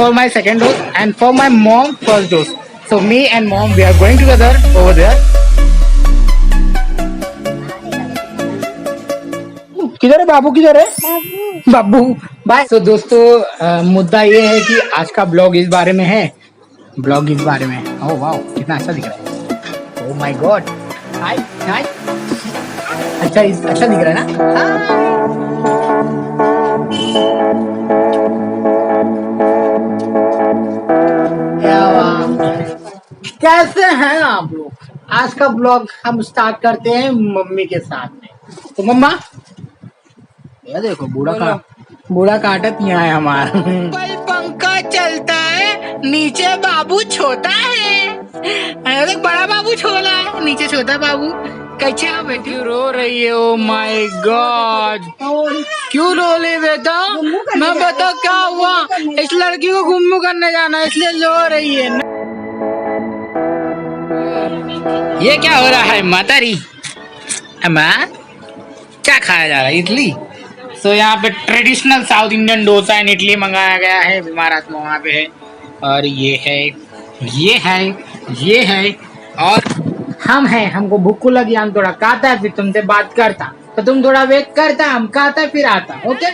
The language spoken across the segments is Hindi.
for my second dose and for my mom first dose. So me and mom we are going together over there. किधर है बाबू, किधर है बाबू? बाय। तो दोस्तों मुद्दा ये है कि आज का ब्लॉग इस बारे में है, ब्लॉग इस बारे में। ओह वाह कितना अच्छा दिख रहा है, ओह माय गॉड। हाय हाय, अच्छा दिख रहा है ना। कैसे हैं आप लोग? आज का ब्लॉग हम स्टार्ट करते हैं मम्मी के साथ में। तो मम्मा ये देखो बूढ़ा काटत यहाँ है हमारा। ऊपर पंखा चलता है, नीचे बाबू छोटा है। देख बड़ा बाबू छोटा है, नीचे छोटा बाबू। कैसे हो बेटी? रो रही है? ओ माय गॉड, क्यों रो रही बेटा? मैं बता क्या हुआ? इस लड़की को घूमू करने जाना है इसलिए रो रही है। ये क्या हो रहा है मातारी? अम्मा क्या खाया जा रहा है? इडली। तो यहाँ पे traditional south Indian dosa and idli मंगाया गया है, बीमार आत्मा वहाँ पे है। और ये है और हम हैं। हमको भूख लगी, हम थोड़ा खाता है फिर तुमसे बात करता, तो तुम थोड़ा वेट करता, हम खाता फिर आता। ओके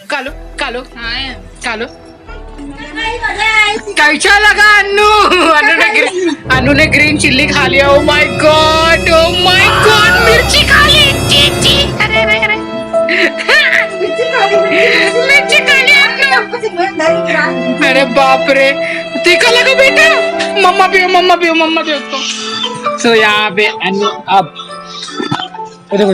कालो कैसा लगा अनु ने ग्रीन चिल्ली खा लिया। ओ माय गॉड मिर्ची खा ली। अरे मिर्ची खा लिया अनु। अरे बाप रे, तीखा लगा बेटा। मम्मा पियो उसको। सो यहाँ पे अनु अब देखो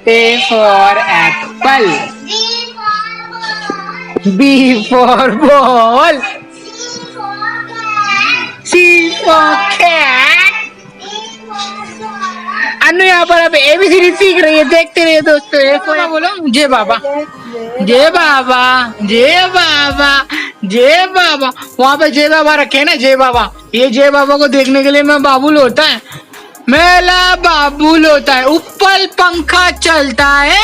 A for apple, B for ball, C for cat. अनु यहाँ पर अब ABCD सीख रही है, देखते रहिए दोस्तों। A for बोलो जय बाबा। वहाँ पे जय बाबा रखे हैं ना, जय बाबा। ये जय बाबा को देखने के लिए मैं बाबुल होता है, मेला बाबुल होता है। ऊपर पंखा चलता है,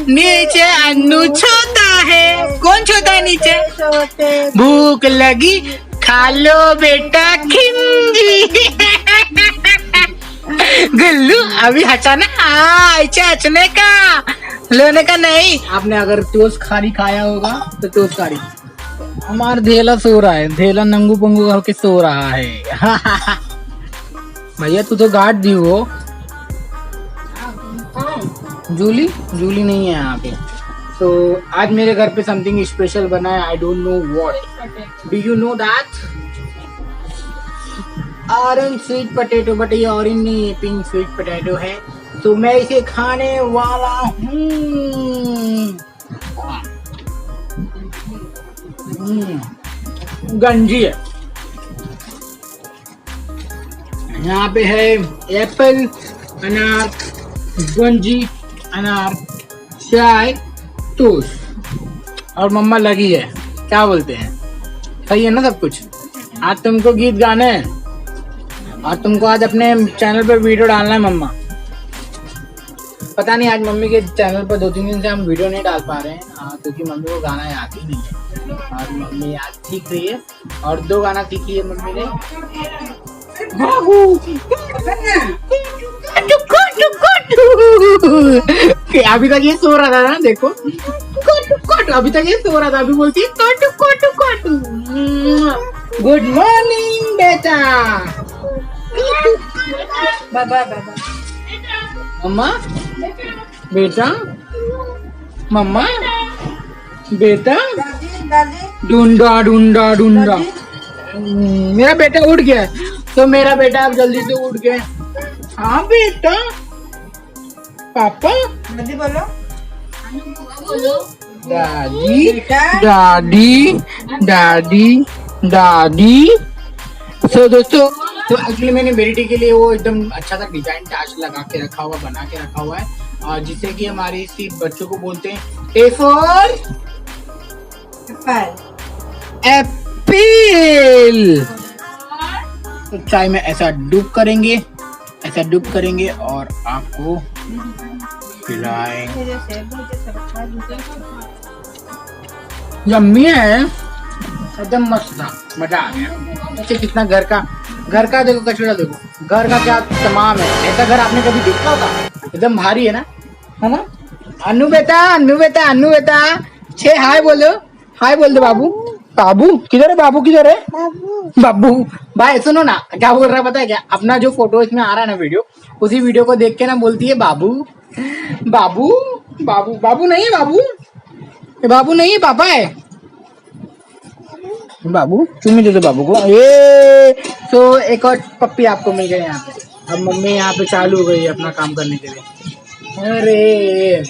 नीचे अन्नू छोटा है। कौन छोटा है नीचे? भूख लगी खा लो बेटा खिंजी। गुल्लू अभी हंसाना, हंसने का, लेने का नहीं। आपने अगर टोस्ट खारी खाया होगा तो टोस्ट खारी। हमारा धेला सो रहा है, धेला नंगू पंगू होके सो रहा है। भैया तू तो गार्ड दी हो। जूली नहीं है यहाँ पे। तो आज मेरे घर पे समथिंग स्पेशल बना है, I don't know what. Do you know that? Orange sweet potato, but ये ऑरेंज नहीं है, पिंक स्वीट पोटैटो है। तो मैं इसे खाने वाला हूँ। गंजी है। यहाँ पे है एप्पल, अनार, गंजी, अनार, चाय, टोस्ट और मम्मा लगी है। क्या बोलते हैं, सही है ना सब कुछ? आज तुमको गीत गाने हैं और तुमको आज अपने चैनल पर वीडियो डालना है मम्मा। पता नहीं आज मम्मी के चैनल पर 2-3 दिन से हम वीडियो नहीं डाल पा रहे हैं, क्योंकि मम्मी को गाना आती नहीं है। और मम्मी आज सीख रही है और 2 गाना सीखी है मम्मी ने। अभी तक ये सो रहा था ना, देखो अभी तक ये सो रहा था, अभी बोलती है कोटू। गुड मॉर्निंग बेटा। बाबा मम्मा बेटा, मम्मा बेटा, ढूंढा। मेरा बेटा उठ गया, तो मेरा बेटा अब जल्दी से उठ गया। हाँ बेटा, पापा जल्दी बोलो। दादी। सो दोस्तों, तो एक्चुअली मैंने बेटी के लिए वो एकदम अच्छा सा डिजाइन टाच लगा के रखा हुआ, बना के रखा हुआ है, और जिससे कि हमारी इसी बच्चों को बोलते हैं ए फॉर एप्पल। तो चाय में ऐसा डुब करेंगे और आपको खिलाए। यम्मी है, एकदम मस्त था, मजा आ गया। देखिए कितना घर का देखो, कचरा देखो, घर का क्या तमाम है। ऐसा घर आपने कभी देखा होगा? एकदम भारी है ना? अन्नू बेटा छे हाय बोलो, हाय बोल दो बाबू। बाबू किधर है? बाबू किधर है? बाबू भाई सुनो ना, क्या बोल रहा है पता है क्या? अपना जो फोटो इसमें आ रहा है ना वीडियो, उसी वीडियो को देख के ना बोलती है बाबू बाबू बाबू। बाबू नहीं है, बाबू नहीं है, पापा है। बाबू चुम्मी दे दो बाबू को। ये तो एक और पप्पी आपको मिल गई यहाँ पे। अब मम्मी यहाँ पे चालू हो गई है अपना काम करने के लिए। अरे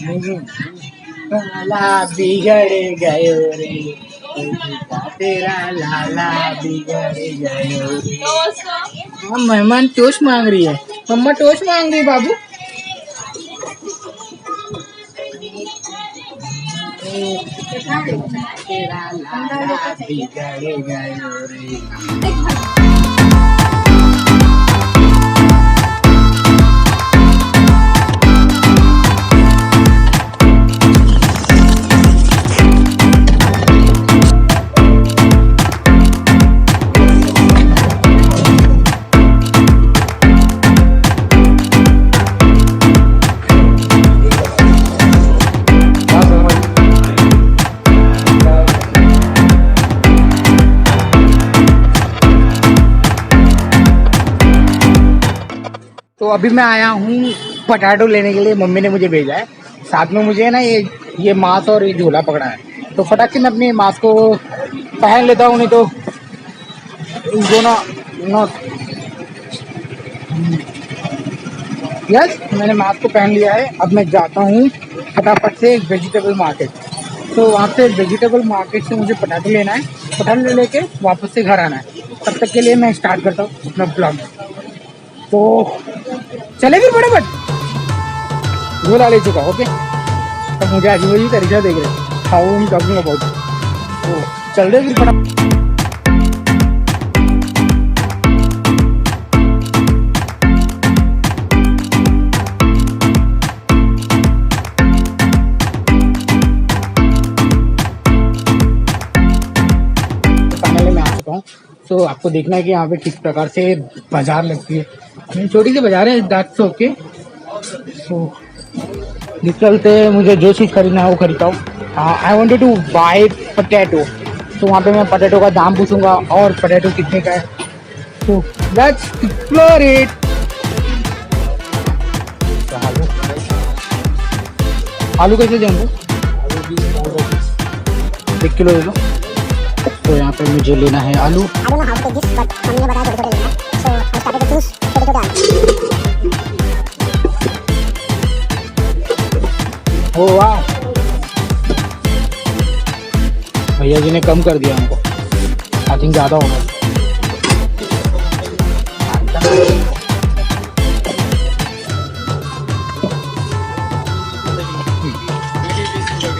लाला बिगड़ गयो रे, तेरा लाला बिगड़ गयो रे। हाँ, मेहमान टोस्ट मांग रही है, मम्मा टोस्ट मांग रही है बाबू। तेरा लाला बिगड़ गयो रे। तो अभी मैं आया हूँ पटाटो लेने के लिए, मम्मी ने मुझे भेजा है। साथ में मुझे ना ये मास्क और ये झोला पकड़ा है, तो फटाक से मैं अपने मास्क को पहन लेता हूँ, नहीं तो दोनों नॉट। यस, मैंने मास्क को पहन लिया है। अब मैं जाता हूँ फटाफट से वेजिटेबल मार्केट। तो वहाँ से वेजिटेबल मार्केट से मुझे पटाटो लेना है, पटाटो लेके वापस से घर आना है। तब तक के लिए मैं स्टार्ट करता हूँ अपना ब्लॉग। तो चले फिर फटाफट, झोला ले चुका। ओके, तो मुझे अजीब अजीब तरीका देख रहे how I am talking about. तो चल रहे फिर फटाफट। फाइनली मैं आ चुका हूँ। तो आपको देखना है कि यहाँ पे किस प्रकार से बाजार लगती है। छोटी सी बाजार है, दैट्स ओके। तो निकलते मुझे जो चीज़ खरीदना है वो खरीदता हूँ। I wanted to buy potato, तो वहाँ पे मैं पोटैटो का दाम पूछूंगा और पोटैटो कितने का है। तो लेट्स एक्सप्लोर इट। आलू कैसे दें हमको? 1 किलो दे दो। तो यहाँ पे मुझे लेना है आलू। ओ वाह, भैया जी ने कम कर दिया हमको, आई थिंक ज़्यादा होगा।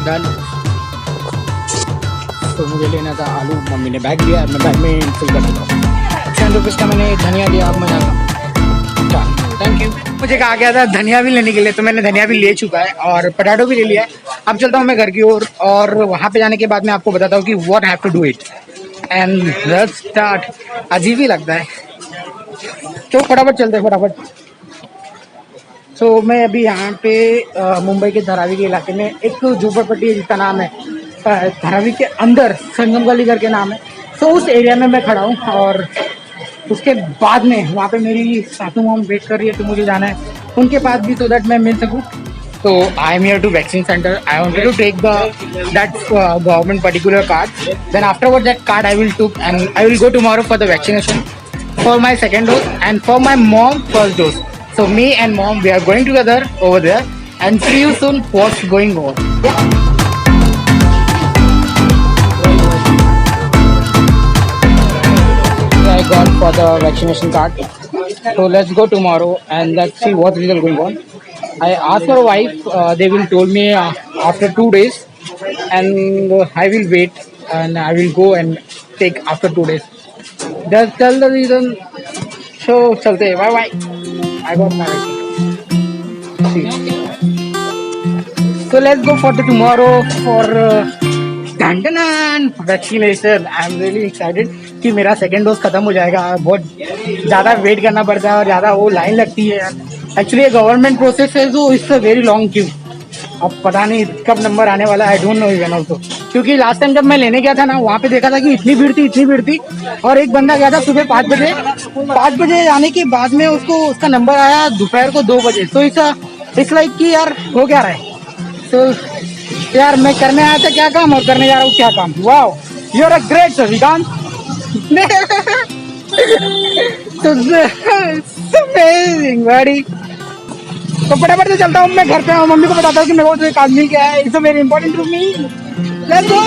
डन। तो मुझे लेना था आलू, मम्मी ने बैग दिया, मैं बैग में फिल कर देता हूँ। 10 रुपीज़ का मैंने धनिया दिया। अब मैं जाता हूँ, थैंक यू। मुझे कहा गया था धनिया भी लेने के लिए, तो मैंने धनिया भी ले चुका है और पटाटो भी ले लिया है। अब चलता हूँ मैं घर की ओर, और वहाँ पे जाने के बाद मैं आपको बताता हूँ कि what have to do it and let's start. अजीब ही लगता है, तो फटाफट चलते हैं फटाफट। तो मैं अभी यहाँ पे मुंबई के धारावी के इलाके में एक झोपड़पट्टी है जिसका नाम है धारावी के अंदर संगम गली करके नाम है। तो उस एरिया में मैं खड़ा हूँ, और उसके बाद में वहाँ पे मेरी सासू मॉम वेट कर रही है, तो मुझे जाना है उनके पास भी, so that मैं मिल सकूँ। तो I am here to vaccine centre. I wanted to take that government particular card. Then afterwards that card I will took and I will go tomorrow for the vaccination for my second dose and for my mom first dose. So me and mom, we are going together over there and see you soon what's going on. I got for the vaccination card. So let's go tomorrow and let's see what result going on. I asked my wife, they will told me after 2 days, and I will wait and I will go and take after 2 days. Just tell the reason. So chalte, bye bye. I got my vaccine. See. So let's go for the tomorrow for vaccination. I am really excited कि मेरा सेकेंड डोज खत्म हो जाएगा. बहुत ज़्यादा वेट करना पड़ता है और ज़्यादा वो लाइन लगती है. एक्चुअली ये गवर्नमेंट प्रोसेस है, तो it's a very long Q. अब पता नहीं कब नंबर आने वाला है. I don't know even also, क्योंकि लास्ट टाइम जब मैं लेने गया था ना, वहाँ पे देखा था कि इतनी भीड़ थी. और एक बंदा गया था सुबह 5 बजे आने के बाद में उसका नंबर आया दोपहर को 2 बजे. तो इट्स लाइक कि यार हो क्या रहा है. तो यार मैं करने आया था क्या काम और करने जा रहा हूँ क्या काम. Wow, you are a great Srikanth. Amazing buddy. तो फटाफट से चलता हूँ मैं घर पे. मम्मी को बताता हूँ कि मेरे को एक आदमी क्या है. It's very important to me. Let's go.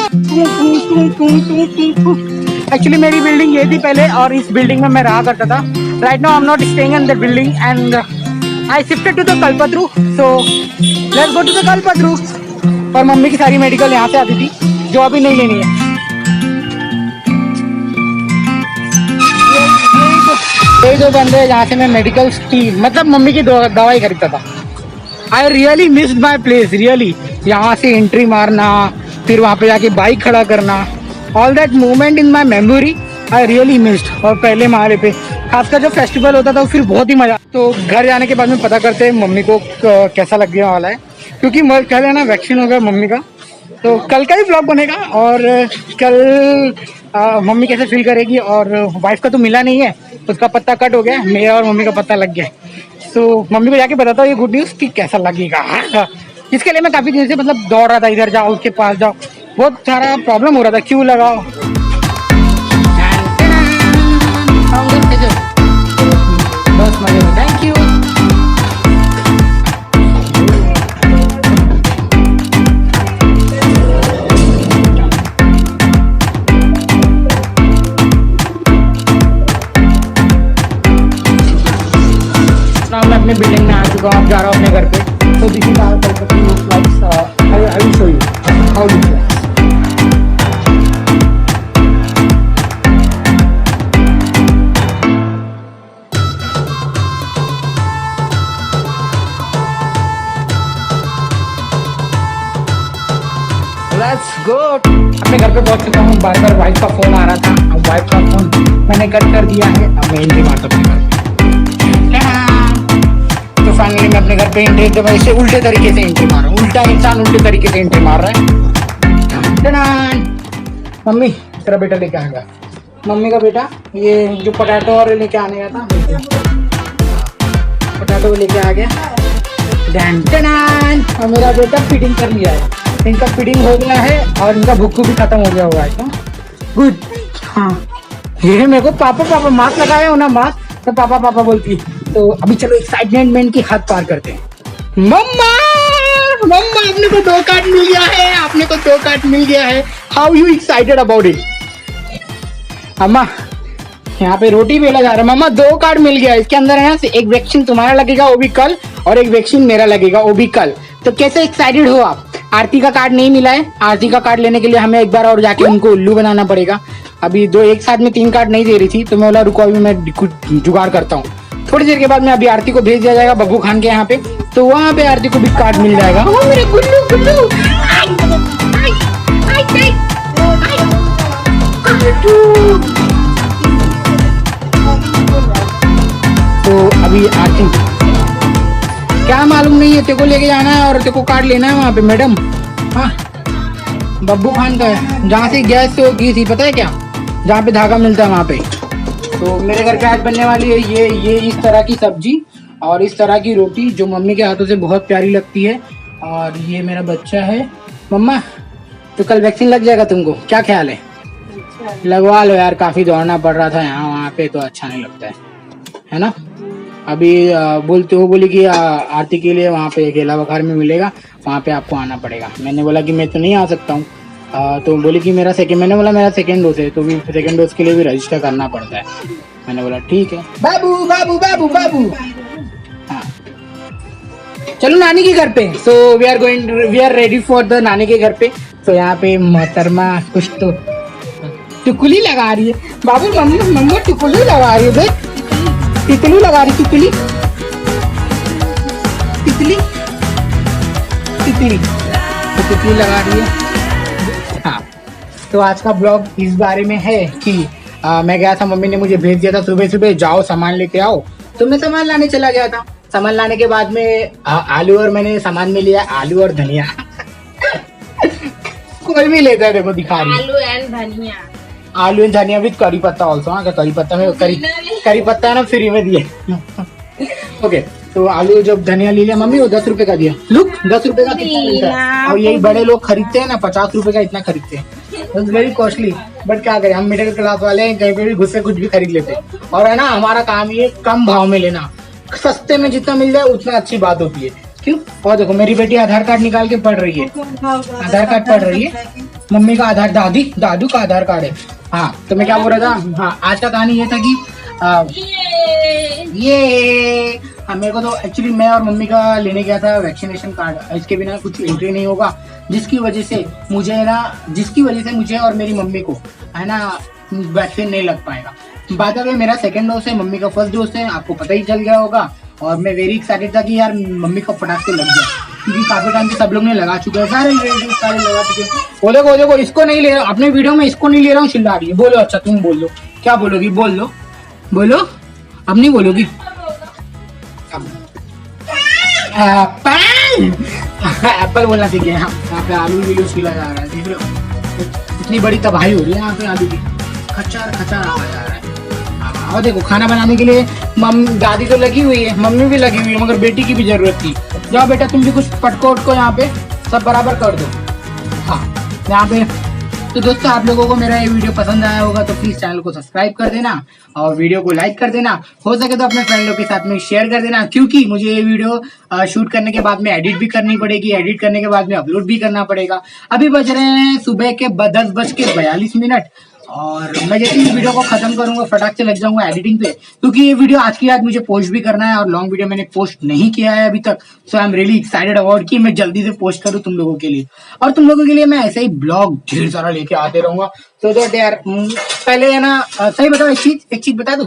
Actually मेरी बिल्डिंग ये थी पहले और इस बिल्डिंग में मैं रहा करता था. Right now I am not staying in the building and I shifted to the Kalpataru. So let's go to the Kalpataru. और मम्मी की सारी मेडिकल यहाँ से आती थी जो अभी नहीं लेनी है. ये जो बंदे जहाँ से मैं मेडिकल की मतलब मम्मी की दवाई खरीदता था. I really missed my place. Really यहाँ से एंट्री मारना, फिर वहाँ पे जाके बाइक खड़ा करना, all that moment in my memory I really missed. और पहले मारे पे खासकर जब फेस्टिवल होता था फिर बहुत ही मजा. तो घर जाने के बाद में पता करते हैं मम्मी को कैसा लगने वाला है, क्योंकि कल है ना वैक्सीन हो गया मम्मी का. तो कल का ही व्लॉग बनेगा. और कल मम्मी कैसे फील करेगी. और वाइफ का तो मिला नहीं है, उसका पत्ता कट हो गया, मेरा और मम्मी का पत्ता लग गया. तो मम्मी को जाके बताता हूँ ये गुड न्यूज़ कि कैसा लगेगा. इसके लिए मैं काफ़ी दिन से मतलब दौड़ रहा था, इधर जाओ उसके पास जाओ, बहुत सारा प्रॉब्लम हो रहा था. क्यों लगाओ. बस मजे में. Thank you. मैं अपने बिल्डिंग में आ चुका हूँ. जा रहा हूँ अपने घर पे. तो this is our Calcutta looks like. I will show you how looks like. Let's go. अपने घर पे पहुंच चुका हूँ. बार वाइफ का फोन आ रहा था. अब वाइफ का फोन मैंने कट कर दिया है. अब मैं एंट्री मारता हूँ अपने घर पे. तो फाइनली मैं अपने घर पे एंट्री जब ऐसे उल्टे तरीके से एंट्री मार रहा हूँ. उल्टा इंसान उल्टे तरीके से एंट्री मार रहा है. मम्मी तेरा बेटा लेके आएगा. मम्मी का बेटा ये जो पोटैटो और लेके आने का था, पोटैटो लेके आ गया. और मेरा बेटा फीडिंग कर लिया है. इनका फीडिंग हो गया है और इनका भूख भी खत्म हो गया हुआ है. गुड. हाँ ये मेरे को पापा मास्क लगाया हो ना, मास्क तो पापा बोलती. तो अभी चलो एक्साइटमेंट की हद पार करते हैं. मम्मा अपने को 2 कार्ड मिल गया है. आपने को 2 कार्ड मिल गया है. How you excited about it. अम्मा यहाँ पे रोटी बेला जा रहा है. मम्मा 2 कार्ड मिल गया. इसके अंदर है ना एक वैक्सीन तुम्हारा लगेगा वो भी कल, और एक वैक्सीन मेरा लगेगा वो भी कल. तो कैसे एक्साइटेड हो आप. आरती का कार्ड नहीं मिला है. आरती का कार्ड लेने के लिए हमें एक बार और जाके उनको उल्लू बनाना पड़ेगा. अभी 2 एक साथ में 3 कार्ड नहीं दे रही थी, तो मैं बोला रुको अभी मैं जुगाड़ करता हूँ. थोड़ी देर के बाद में अभी आरती को भेज दिया जाएगा बब्बू खान के यहाँ पे. तो वहाँ पे आरती को भी कार्ड मिल जाएगा. मेरे गुल्लू. तो अभी आरती क्या मालूम नहीं है. तेरे को लेके जाना है और तेरे को कार्ड लेना है वहाँ पे मैडम. हाँ बब्बू खान का है, जहाँ से गैस से की थी पता है क्या, जहाँ पे धागा मिलता है वहाँ पे. तो मेरे घर पे आज बनने वाली है ये इस तरह की सब्जी और इस तरह की रोटी जो मम्मी के हाथों से बहुत प्यारी लगती है. और ये मेरा बच्चा है. मम्मा तो कल वैक्सीन लग जाएगा तुमको, क्या ख्याल है. लगवा लो यार. काफी दौड़ना पड़ रहा था यहाँ वहाँ पे, तो अच्छा नहीं लगता है ना. अभी बोली कि आरती के लिए वहाँ पे केला बखार में मिलेगा, वहाँ पे आपको आना पड़ेगा. मैंने बोला कि मैं तो नहीं आ सकता हूँ. तो बोली कि मैंने बोला मेरा सेकेंड डोज है, तो भी सेकेंड डोज के लिए भी रजिस्टर करना पड़ता है. मैंने बोला ठीक है. बाबू हाँ चलो नानी के घर पे. So we are ready for the नानी के घर पे. तो यहाँ पे मोहतरमा कुछ तो टिकुली लगा रही है. बाबू मम्मा टिकुली लगा रही है. देख तितली लगा रही. तितली तो तितली लगा रही है। हाँ, तो आज का ब्लॉग इस बारे में है कि मैं गया था, मम्मी ने मुझे भेज दिया था सुबह सुबह, जाओ सामान लेके आओ। तो मैं सामान लाने चला गया था। सामान लाने के बाद में आलू और मैंने सामान में लिया आलू और धनिया। कोई भी लेता है, देखो दिखा रही है, आलू एंड धनिया विद करी पत्ता ऑल्सो। हाँ, करी पत्ता में करी पत्ता है ना, फ्री में दिए। ओके, तो आलू जब धनिया ले लिया मम्मी, वो 10 रुपए का दिया। लुक, 10 रुपए का कितना मिलता है, और यही बड़े लोग खरीदते हैं ना 50 रुपए का, इतना खरीदते हैं। इट्स वेरी कॉस्टली, बट क्या करें, हम मिडिल क्लास वाले हैं, कहीं पे भी घुस से कुछ भी खरीद लेते हैं। और है ना, हमारा काम ये कम भाव में लेना, सस्ते में जितना मिल जाए उतना अच्छी बात होती है। क्यों? और देखो मेरी बेटी आधार कार्ड निकाल के पढ़ रही है, आधार कार्ड पढ़ रही है। मम्मी का आधार, दादू का आधार कार्ड है। हाँ, तो मैं क्या बोल रहा था, हाँ आज का कहानी ये था कि मेरे को तो एक्चुअली मैं और मम्मी का लेने गया था वैक्सीनेशन कार्ड। इसके बिना कुछ एंट्री नहीं होगा, जिसकी वजह से मुझे और मेरी मम्मी को है ना वैक्सीन नहीं लग पाएगा। बात है, मेरा सेकंड डोज है, मम्मी का फर्स्ट डोज है, आपको पता ही चल गया होगा। और मैं वेरी एक्साइटेड था कि यार मम्मी का फटाक से लग जाए, क्योंकि काफी टाइम से सब लोग ने लगा चुके हैं, सारे लगा चुके हैं। वो देखो इसको नहीं ले रहा हूँ अपने वीडियो में, इसको नहीं ले रहा हूँ, चिल्ला रही है। बोलो, अच्छा तुम बोल लो, क्या बोलोगी? बोलो, अब नहीं बोलोगी? एप्पल बोलना सीखे। हाँ, यहाँ पे आलू भी छिला जा रहा है, देख रहे हो, इतनी बड़ी तबाही हो रही है यहाँ पे, आलू की खचार खचार आवाज आ रहा है। और देखो खाना बनाने के लिए दादी तो लगी हुई है, मम्मी भी लगी हुई है, मगर बेटी की भी जरूरत थी। जाओ बेटा, तुम भी कुछ पटको उटको यहाँ पे सब बराबर कर दो। हाँ, यहाँ पे तो दोस्तों, आप लोगों को मेरा ये वीडियो पसंद आया होगा तो प्लीज चैनल को सब्सक्राइब कर देना और वीडियो को लाइक कर देना। हो सके तो अपने फ्रेंड लोग के साथ में शेयर कर देना, क्योंकि मुझे ये वीडियो शूट करने के बाद में एडिट भी करनी पड़ेगी, एडिट करने के बाद में अपलोड भी करना पड़ेगा। अभी बज रहे हैं सुबह के 10:42, और मैं जैसे इस वीडियो को खत्म करूंगा फटाक से लग जाऊंगा एडिटिंग पे, क्योंकि ये वीडियो आज की रात मुझे पोस्ट भी करना है और लॉन्ग वीडियो मैंने पोस्ट नहीं किया है अभी तक। So I am really excited about कि मैं जल्दी से पोस्ट करूं तुम लोगों के लिए, और तुम लोगों के लिए मैं ऐसे ही ब्लॉग ढेर सारा लेके आते रहूंगा। तो दैट यार, पहले है ना, सही बताओ, एक चीज बता दूं,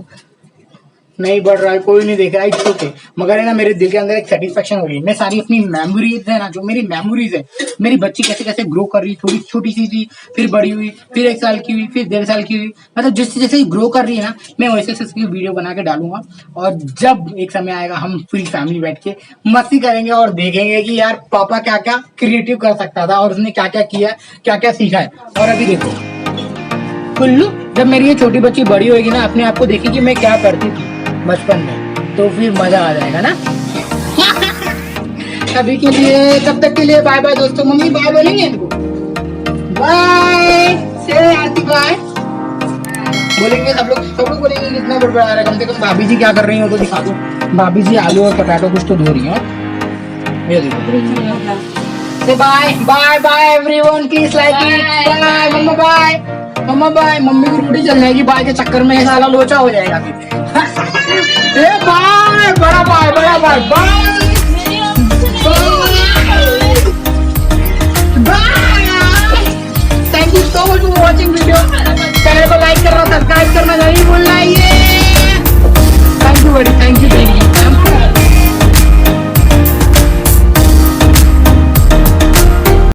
नहीं बढ़ रहा है, कोई नहीं देख रहा है, इट्स ओके, मगर है ना मेरे दिल के अंदर एक सेटिस्फेक्शन हो रही है। मैं सारी अपनी मेमोरीज है ना, जो मेरी मेमोरीज है, मेरी बच्ची कैसे कैसे ग्रो कर रही, थोड़ी छोटी सी थी, फिर बड़ी हुई, फिर 1 साल की हुई, फिर 1.5 साल की हुई, मतलब जैसे जैसे ग्रो कर रही है ना, मैं वैसे वैसे वीडियो बना के डालूंगा। और जब एक समय आएगा, हम पूरी फैमिली बैठ के मस्ती करेंगे और देखेंगे कि यार पापा क्या क्या क्रिएटिव कर सकता था और उसने क्या क्या किया, क्या क्या सीखा है। और अभी देखो कुल्लू, जब मेरी ये छोटी बच्ची बड़ी होगी ना, अपने आप को देखेगी मैं क्या करती थी बचपन में, तो फिर मजा आ जाएगा ना। अभी के लिए, तब तक के लिए बाय बाय दोस्तों। मम्मी बाय बोलेंगे इनको, बाय से आरती बाय बोलेंगे, सब लोग बोलेंगे कितना बड़बड़ा रहा है। कम से कम भाभी जी क्या कर रही हो तो दिखा दो। भाभी जी आलू और पटाटो कुछ तो धो रही है। ये देखो, bye bye bye everyone, please like it, bye mamma, bye mamma, bye. Mummy की रोटी चल जाएगी बाय के चक्कर में, साला लोचा हो जाएगा फिर। बाय, बड़ा bye, bye thank you so much for watching video. Channel को लाइक करना, सब्सक्राइब करना नहीं भूलना।